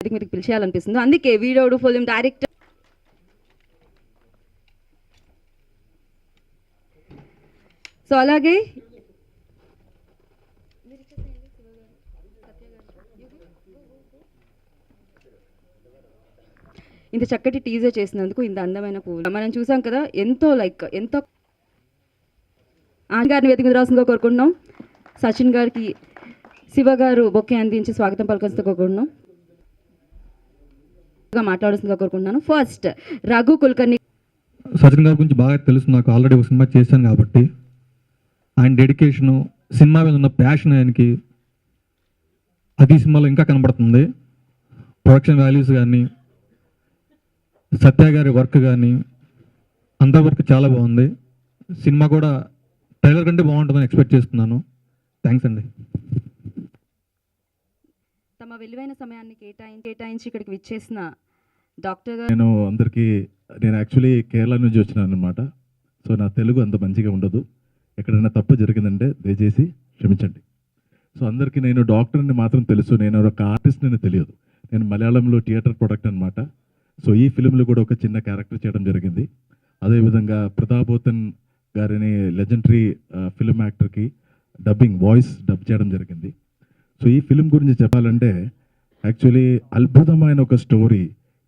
మీకు పిలిచేయాలనిపిస్తుంది. అందుకే వీడియోడు film director so అలాగే ఇంత చక్కటి టీజర్ చేసినందుకు, ఇంత అందమైన పువ్వులు మనం చూసాం కదా, ఎంతో ఎంతో గారిని వేదిక మీద రాసిందిగా కోరుకుంటున్నాం. సచిన్ గారికి శివ గారు బొకే అందించి స్వాగతం పలకరిస్తూ కోరుకుంటున్నాం. మాట్లాడుతుందిగా కోరుకుంటున్నాను. ఫస్ట్ రఘు కుల్కర్ణి. సచిన్ గారి గురించి బాగా తెలుసు నాకు, ఆల్రెడీ ఒక సినిమా చేశాను కాబట్టి. ఆయన డెడికేషను, సినిమా మీద ఉన్న ప్యాషన్ ఆయనకి అది సినిమాలో ఇంకా కనబడుతుంది. ప్రొడక్షన్ వాల్యూస్ కానీ, సత్య గారి వర్క్ కానీ, అందరి వర్క్ చాలా బాగుంది. సినిమా కూడా ట్రైలర్ కంటే బాగుంటుందని ఎక్స్పెక్ట్ చేస్తున్నాను. థ్యాంక్స్ అండి. తమ విలువైన సమయాన్ని కేటాయించి ఇక్కడికి విచ్చేసిన డాక్టర్ గారు. నేను యాక్చువల్లీ కేరళ నుంచి వచ్చినాను అనమాట. సో నా తెలుగు అంత మంచిగా ఉండదు. ఎక్కడైనా తప్పు జరిగిందంటే దయచేసి క్షమించండి. సో అందరికీ నేను డాక్టర్ని మాత్రం తెలుసు, నేను ఒక ఆర్టిస్ట్ని తెలియదు. నేను మలయాళంలో థియేటర్ ప్రొడక్ట్ అనమాట. సో ఈ ఫిలింలో కూడా ఒక చిన్న క్యారెక్టర్ చేయడం జరిగింది. అదేవిధంగా ప్రతాపోతన్ గారిని లెజెండరీ ఫిలిం యాక్టర్కి వాయిస్ డబ్ చేయడం జరిగింది. సో ఈ ఫిలిం గురించి చెప్పాలంటే యాక్చువల్లీ అద్భుతమైన ఒక story,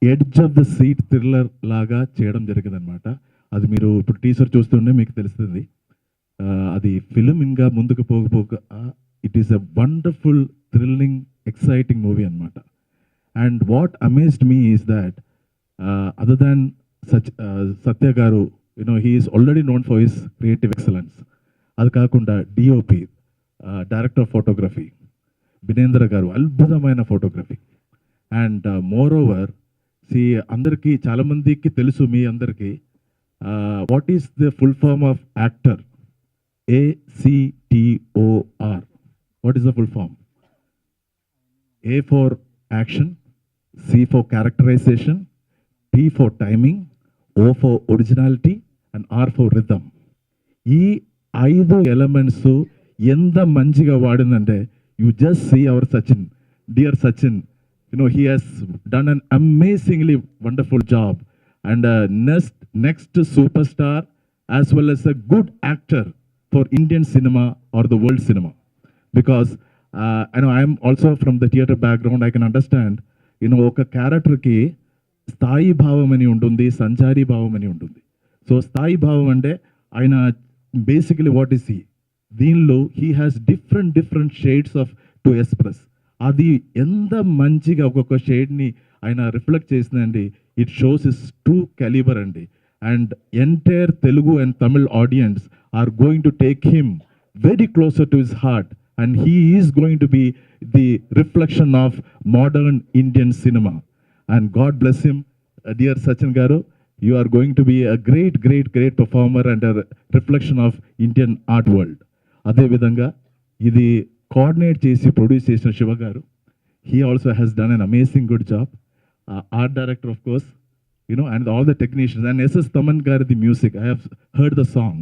edge of the seat thriller లాగా చేయడం జరిగింది అనమాట. అది మీరు ఇప్పుడు టీజర్ చూస్తుంటే మీకు తెలుస్తుంది. అది ఫిలిం ఇంకా ముందుకు పోకపోక it is a wonderful thrilling exciting movie అనమాట. And what amazed me is that other than Satya garu, he is already known for his creative excellence. అది కాకుండా DOP, director of photography Binendra garu, అద్భుతమైన ఫోటోగ్రఫీ. అండ్ మోర్ ఓవర్ అందరికీ చాలామందికి తెలుసు, మీ అందరికీ what is the full form of actor? ACTOR. What is the full form? A for action, C for characterization, T for timing, O for originality, and R for rhythm. ఈ 5 elements ఎంత మంచిగా వాడిందంటే, you just see our Sachin, dear Sachin, he has done an amazingly wonderful job, and next superstar as well as a good actor for Indian cinema or the world cinema. Because I know I am also from the theatre background, I can understand, ఒక క్యారెక్టర్కి స్థాయి భావం అని ఉంటుంది, సంచారీ భావం అని ఉంటుంది. So స్థాయి భావం అంటే ఆయన బేసికలీ వాట్ ఈస్ దీనిలో he has different shades off to express. అది ఎంత మంచిగా ఒక్కొక్క షేడ్ని ఆయన రిఫ్లెక్ట్ చేసిందండి. It shows is true calibre అండి. And entire Telugu and Tamil audience are going to take him very closer to his heart, and he is going to be the reflection of modern Indian cinema. And God bless him, dear Sachin Garu. You are going to be a great performer and a reflection of Indian art world. Ade vidhanga idi coordinate chesi produce chesina Shiva Garu. He also has done an amazing good job. Art director of course, and all the technicians, and SS Taman Gari, the music, I have heard the song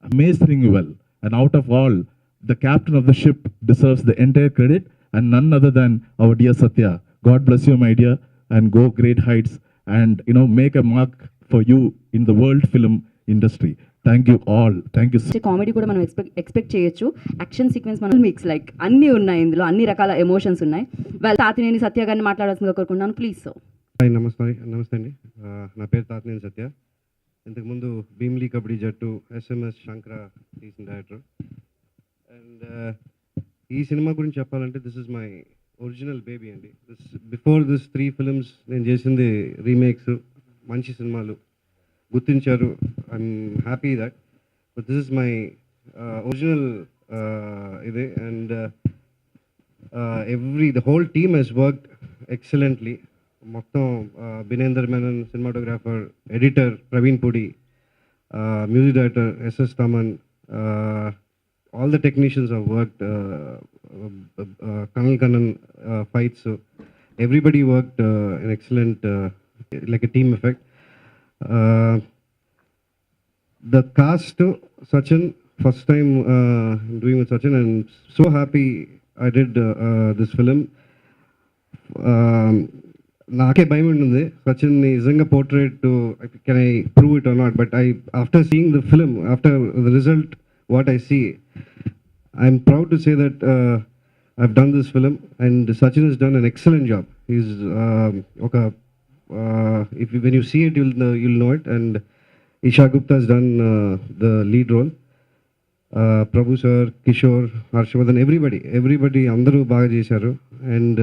amazingly well. And out of all, the captain of the ship deserves the entire credit, and none other than our dear Satya. God bless you, my dear, and go great heights, and make a mark for you in the world film industry. Thank you all. Thank you. Comedy కూడా మనం expect చేయొచ్చు. Action sequence మనం mix అన్నీ ఉన్నాయి, ఇందులో అన్ని రకాల emotions ఉన్నాయి. వాళ్ళ తాతినేని సత్య గారిని మాట్లాడాల్సిందిగా కోరుకుంటున్నాను, ప్లీజ్. సో నమస్తే అండి. నా పేరు తాతినేని సత్య. ఇంతకుముందు భీమ్లీ కబడ్డీ జట్టు, SMS శంకర తీసిన డైరెక్టర్. అండ్ ఈ సినిమా గురించి చెప్పాలంటే this is my original baby అండి. బిఫోర్ దిస్ 3 ఫిల్మ్స్ నేను చేసింది రీమేక్స్, మంచి సినిమాలు గుర్తించారు. I'm happy that. But this is my original ఇదే. And the whole team has worked excellently. మొత్తం Binender Menon cinematographer, editor Praveen Pudi, music director SS Taman, all the technicians have worked, Kanal Kannan fights, so everybody worked an excellent, like a team effect. The cast, Sachin, first time doing with Sachin, and so happy I did this film. నాకే భయం ఉంటుంది సచిన్ నిజంగా portrait can I prove it or not, but after seeing the film, after the result what I see, I'm proud to say that I've done this film and Sachin has done an excellent job. He's when you see it, you'll know it. And Isha Gupta has done the lead role. Prabhu sir, Kishore, Harshavardhan, everybody andaru baga chesaru. And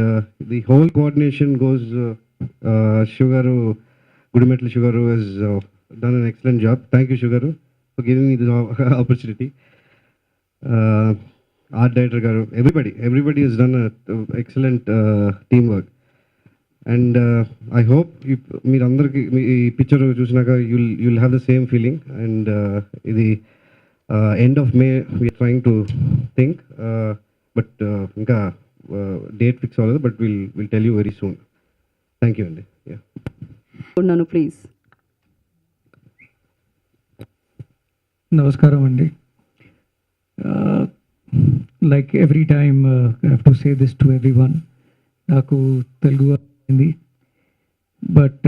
the whole coordination goes, Sugaru, Gudimetla Sugaru has done an excellent job. Thank you, Sugaru, for giving me this opportunity. Art director garu, everybody has done an excellent teamwork. And I hope meer andarki ee picture chusinaka you'll have the same feeling. And the end of May we are trying to think, but inka date fix avvaledu, but we'll tell you very soon. Thank you andi. Yeah, ఉన్నాను please. నమస్కారం అండి. Like every time I have to say this to everyone, నాకు తెలుగు అయింది, but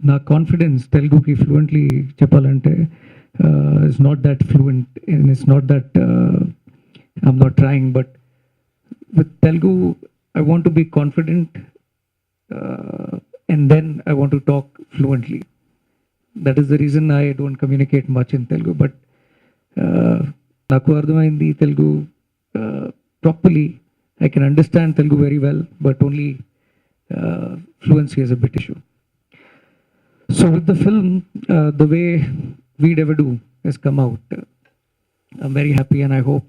నా confidence తెలుగుకి fluently చెప్పాలంటే it's not that fluent and it's not that I'm not trying, but with Telugu I want to be confident and then I want to talk fluently. That is the reason I don't communicate much in Telugu, but నాకు అర్థమైంది Telugu properly. I can understand Telugu very well, but only fluency is a bit issue. So with the film, the way Veedevadu has come out, I'm very happy, and I hope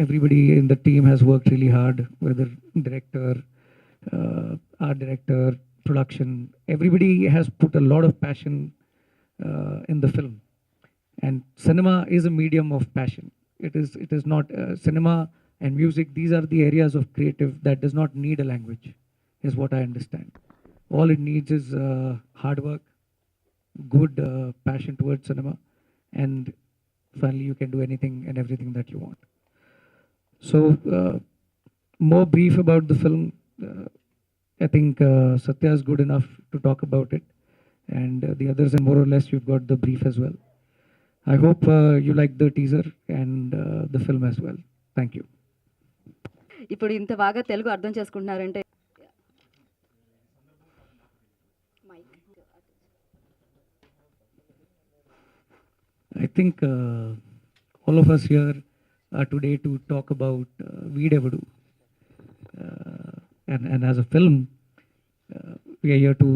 everybody in the team has worked really hard, whether director, art director, production, everybody has put a lot of passion in the film. And cinema is a medium of passion. It is not cinema and music. These are the areas of creative that does not need a language, is what I understand. All it needs is hard work, good passion towards cinema, and finally you can do anything and everything that you want. So more brief about the film. I think Satya is good enough to talk about it, and the others, and more or less you've got the brief as well. I hope you like the teaser and the film as well. Thank you. ఇప్పుడు ఇంత బాగా తెలుగు అర్థం చేసుకుంటున్నారంటే I think all of us here are today to talk about Veedevadu. And as a film, we are here to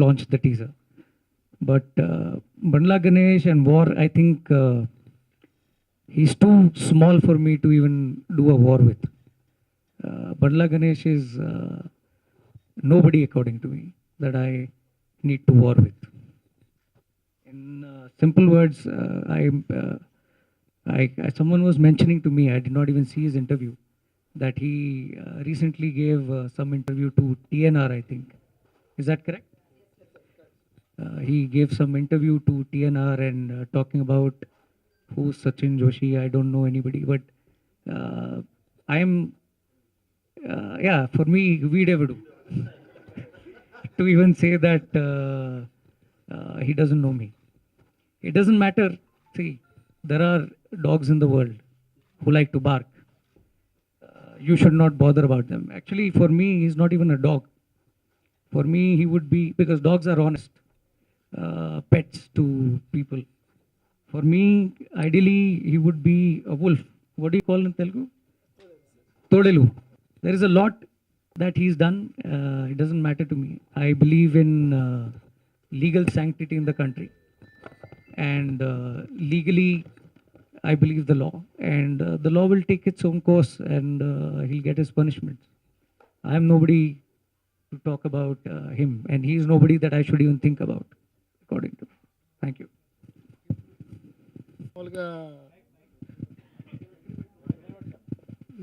launch the teaser. But Bandla Ganesh and war, I think he's too small for me to even do a war with. Bandla Ganesh is nobody, according to me, that I need to war with. In simple words, someone was mentioning to me, I did not even see his interview, that he recently gave some interview to TNR, I think. Is that correct? He gave some interview to TNR and talking about who's Sachin Joshi. I don't know anybody, but for me, Veedevadu. To even say that he doesn't know me. It doesn't matter. See, there are dogs in the world who like to bark. You should not bother about them. Actually, for me, he's not even a dog. For me, he would be, because dogs are honest. Pets to people. For me, ideally, he would be a wolf. What do you call in Telugu? Todelu. There is a lot that he's done. It doesn't matter to me. I believe in legal sanctity in the country. And legally, I believe the law. And the law will take its own course, and he'll get his punishment. I am nobody to talk about him. And he is nobody that I should even think about, according to me. Thank you.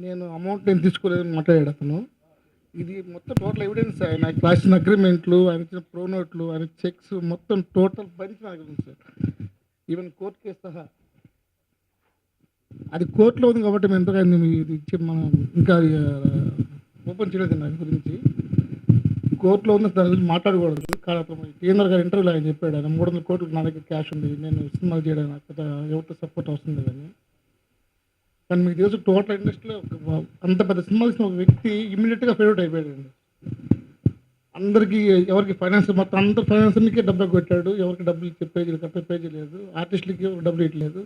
నేను amount నేను తీసుకోలేదని మాట్లాడాడు అతను. ఇది మొత్తం total evidence, ఆయన రాసిన అగ్రిమెంట్లు, ఆయన ఇచ్చిన ప్రోనోట్లు, ఆయన చెక్స్ మొత్తం టోటల్ బంచ్ నాకు ఉంది సార్. ఈవెన్ కోర్టు కేసు సహా అది కోర్టులో ఉంది కాబట్టి మేము ఎంతగా ఇది ఇచ్చి మనం ఇంకా ఓపెన్ చేయలేదు దాని గురించి. కోర్టులో ఉంది, దాని గురించి మాట్లాడకూడదు. కానీ అప్పుడు కేంద్ర గారు ఇంటర్వ్యూలో ఆయన చెప్పాడు, ఆయన 300 కోట్లు నా దగ్గర క్యాష్ ఉంది, నేను సినిమా చేయడానికి నాకు పెద్ద ఎవరితో సపోర్ట్ అవసరం లేదని. కానీ మీకు తెలుసు టోటల్ ఇండస్ట్రీలో అంత పెద్ద సినిమా తీసిన ఒక వ్యక్తి ఇమీడియట్గా ఫేవరెట్ అయిపోయాడండి. అందరికీ ఎవరికి ఫైనాన్స్ మొత్తం అందరు ఫైనాన్సర్కి డబ్బు కొట్టాడు, ఎవరికి డబ్బులు ఇచ్చే పేజీలు కట్టే పేజీ లేదు, ఆర్టిస్టులకి డబ్బులు ఇవ్వట్లేదు.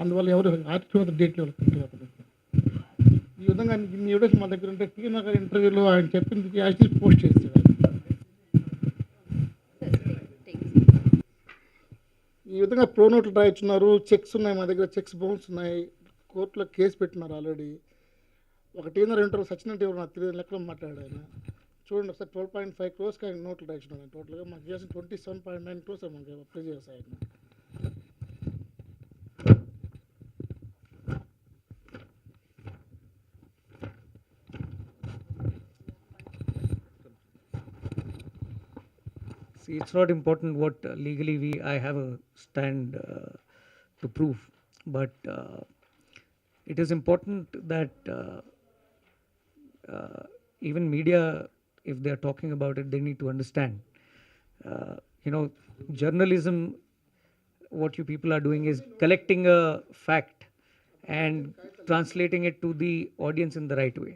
అందువల్ల ఎవరు ఆర్టిస్ట్ మీద డేట్లు ఇవ్వలేదు. ఈ విధంగా ఇన్ని వీడియోస్ మా దగ్గర ఉంటే టీఎన్ గారి ఇంటర్వ్యూలో ఆయన చెప్పింది యాక్చువల్లీ పోస్ట్ చేస్తాడు. ఈ విధంగా ప్రో నోట్లు రాయించున్నారు, చెక్స్ ఉన్నాయి మా దగ్గర, చెక్స్ బౌన్స్ ఉన్నాయి, కోర్టులో కేసు పెట్టినారు ఆల్రెడీ. ఒక టీఎన్ ఇంటర్వ్యూ సచిన్ ఎవరు నాకు తెలియదు లెక్కలో మాట్లాడాడు ఆయన. చూడండి ఒకసారి 12.5 crores ఆయన నోట్లు రాయించున్నాడు. టోటల్గా మాకు చేసిన 27.9 crores మనకి అప్లై చేస్తాయి ఆయన. See, it's not important what legally I have a stand to prove, but it is important that even media, if they are talking about it, they need to understand. Journalism, what you people are doing is collecting a fact and translating it to the audience in the right way.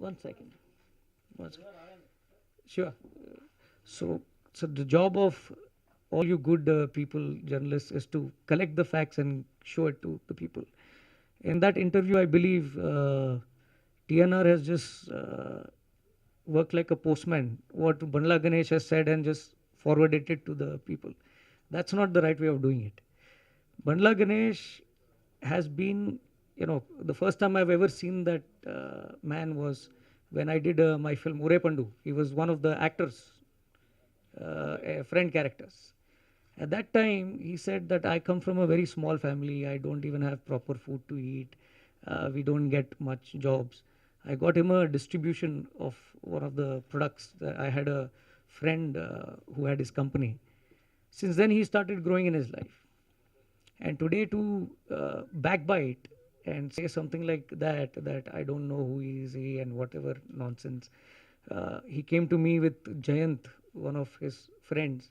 One second. Sure. So the job of all you good people, journalists, is to collect the facts and show it to the people. In that interview, I believe TNR has just worked like a postman. What Bandla Ganesh has said and just forwarded it to the people. That's not the right way of doing it. Bandla Ganesh has been, the first time I've ever seen that man was when I did my film Ure Pandu. He was one of the actors, friend characters. At that time, he said that I come from a very small family. I don't even have proper food to eat. We don't get much jobs. I got him a distribution of one of the products. I had a friend who had his company. Since then, he started growing in his life. And today to backbite and say something like that I don't know who is he and whatever nonsense. He came to me with Jayant, one of his friends.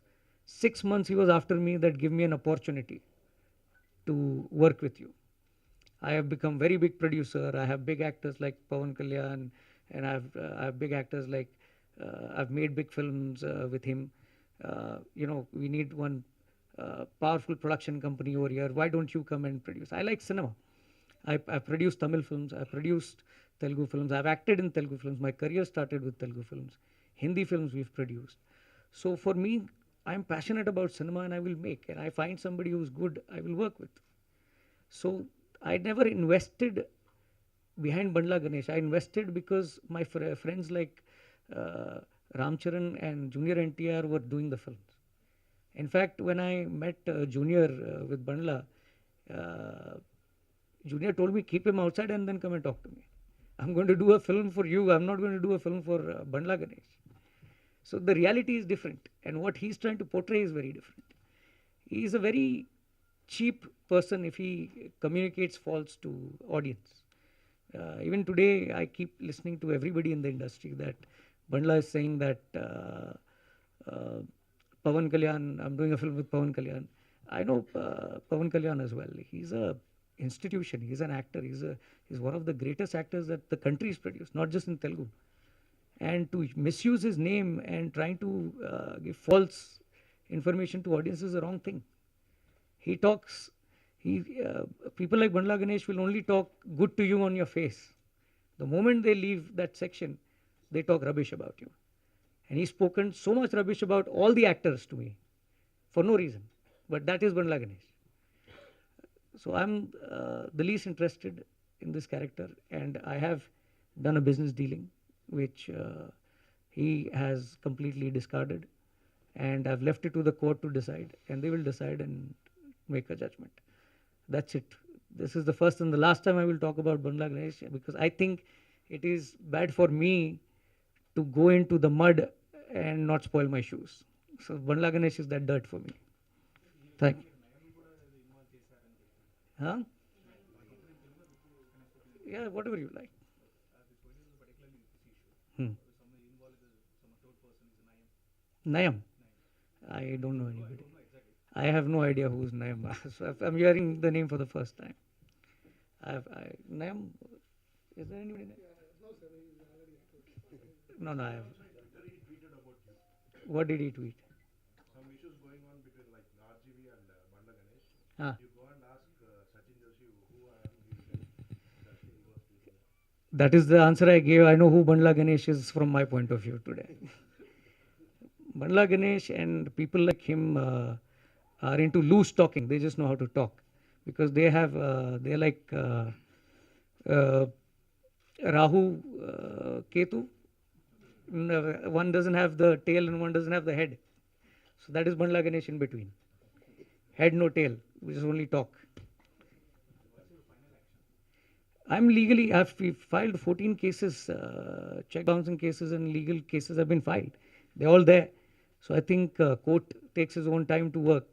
6 months he was after me that give me an opportunity to work with you. I have become very big producer. I have big actors like Pawan Kalyan, and I have big actors like I've made big films with him. We need one powerful production company over here. Why don't you come and produce? I like cinema. I've produced Tamil films. I've produced Telugu films. I've acted in Telugu films. My career started with Telugu films. Hindi films we've produced. So for me, I'm passionate about cinema and I will make. And I find somebody who's good, I will work with. So I never invested behind Bandla Ganesh. I invested because my friends like Ramcharan and Junior NTR were doing the films. In fact, when I met Junior with Bandla, Junior told me, keep him outside and then come and talk to me. I'm going to do a film for you. I'm not going to do a film for Bandla Ganesh. So the reality is different. And what he's trying to portray is very different. He is a very cheap person if he communicates false to audience. Even today, I keep listening to everybody in the industry that Bandla is saying that Pawan Kalyan, I'm doing a film with Pawan Kalyan. I know Pawan Kalyan as well. He's a institution. He's an actor. He's one of the greatest actors that the country has produced, not just in Telugu. And to misuse his name and trying to give false information to audience is the wrong thing. He talks, people like Bandla Ganesh will only talk good to you on your face. The moment they leave that section, they talk rubbish about you. And he's spoken so much rubbish about all the actors to me for no reason. But that is Bandla Ganesh. So I'm the least interested in this character, and I have done a business dealing which he has completely discarded, and I've left it to the court to decide, and they will decide and make a judgment. That's it. This is the first and the last time I will talk about Bandla Ganesh, because I think it is bad for me to go into the mud and not spoil my shoes. So Bandla Ganesh is that dirt for me. Thank you. Huh? Yeah, whatever you like. Nayam. I don't know anybody. I have no idea who's Nayam. So I'm hearing the name for the first time. Nayam, is there anybody? No, no, I have. What did he tweet? Some issues going on between like RGV and Banda Ganesh. Ah. You go and ask Sachin Joshi who I am. He will tell. He was tweeting. That is the answer I gave. I know who Bandla Ganesh is from my point of view today. Bandla Ganesh and people like him are into loose talking. They just know how to talk because they have, they're like Rahu, Ketu. One doesn't have the tail and one doesn't have the head. So that is Bandla Ganesh in between. Head, no tail. We just only talk. I'm legally, I've filed 14 cases, check bouncing cases and legal cases have been filed. They're all there. So I think court takes his own time to work.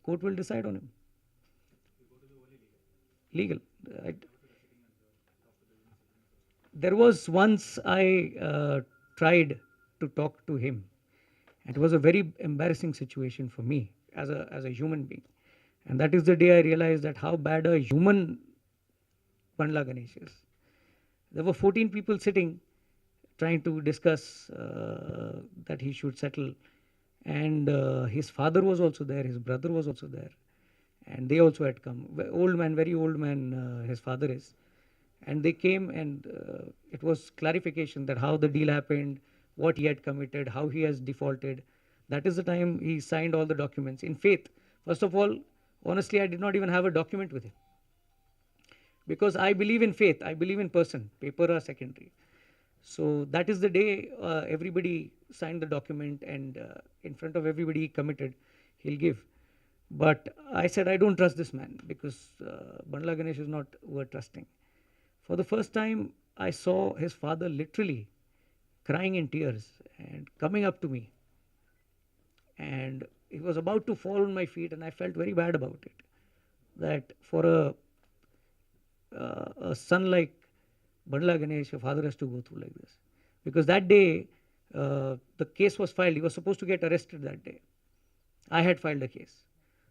Court will decide on him. Legal. There was once I tried to talk to him. And it was a very embarrassing situation for me as a human being. And that is the day I realized that how bad a human Bandla Ganesh is. There were 14 people sitting trying to discuss that he should settle. And his father was also there, his brother was also there. And they also had come. Old man, very old man, his father is. And they came and it was clarification that how the deal happened, what he had committed, how he has defaulted. That is the time he signed all the documents in faith. First of all, honestly, I did not even have a document with him. Because I believe in faith, I believe in person, paper are secondary. So that is the day everybody signed the document and in front of everybody he committed, he'll give. But I said, I don't trust this man because Bandla Ganesh is not worth trusting. For the first time, I saw his father literally crying in tears and coming up to me. And he was about to fall on my feet and I felt very bad about it. That for a son like Bandla Ganesh, a father has to go through like this. Because that day, the case was filed. He was supposed to get arrested that day. I had filed a case.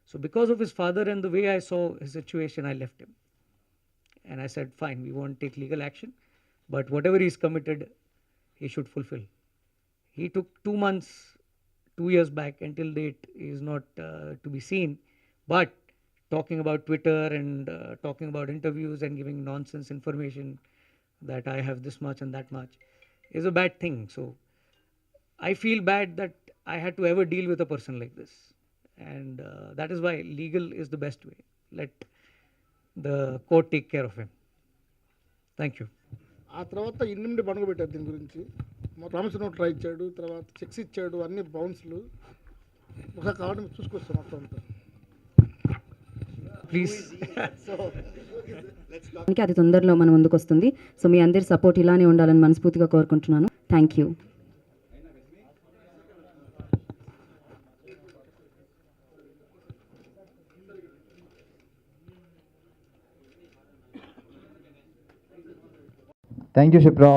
So because of his father and the way I saw his situation, I left him. And I said, fine, we won't take legal action. But whatever he's committed, he should fulfill. He took 2 months, 2 years back until date is not to be seen. But talking about Twitter and talking about interviews and giving nonsense information that I have this much and that much is a bad thing. So I feel bad that I had to ever deal with a person like this. And that is why legal is the best way. Let the court take care of him. Thank you. ఆ తర్వాత ఇన్నిమిడి పనుగబెట్టారు దీని గురించి promise note try ఇచ్చాడు, తర్వాత checks ఇచ్చాడు, అన్ని బౌన్స్లు ఒకసారి కావడం చూసుకొస్తాం మొత్తం అంతా. Please. అది తొందరలో మన ముందుకు వస్తుంది. సో మీ అందరి సపోర్ట్ ఇలానే ఉండాలని మనస్ఫూర్తిగా కోరుకుంటున్నాను. Thank you. Thank you, Shipra.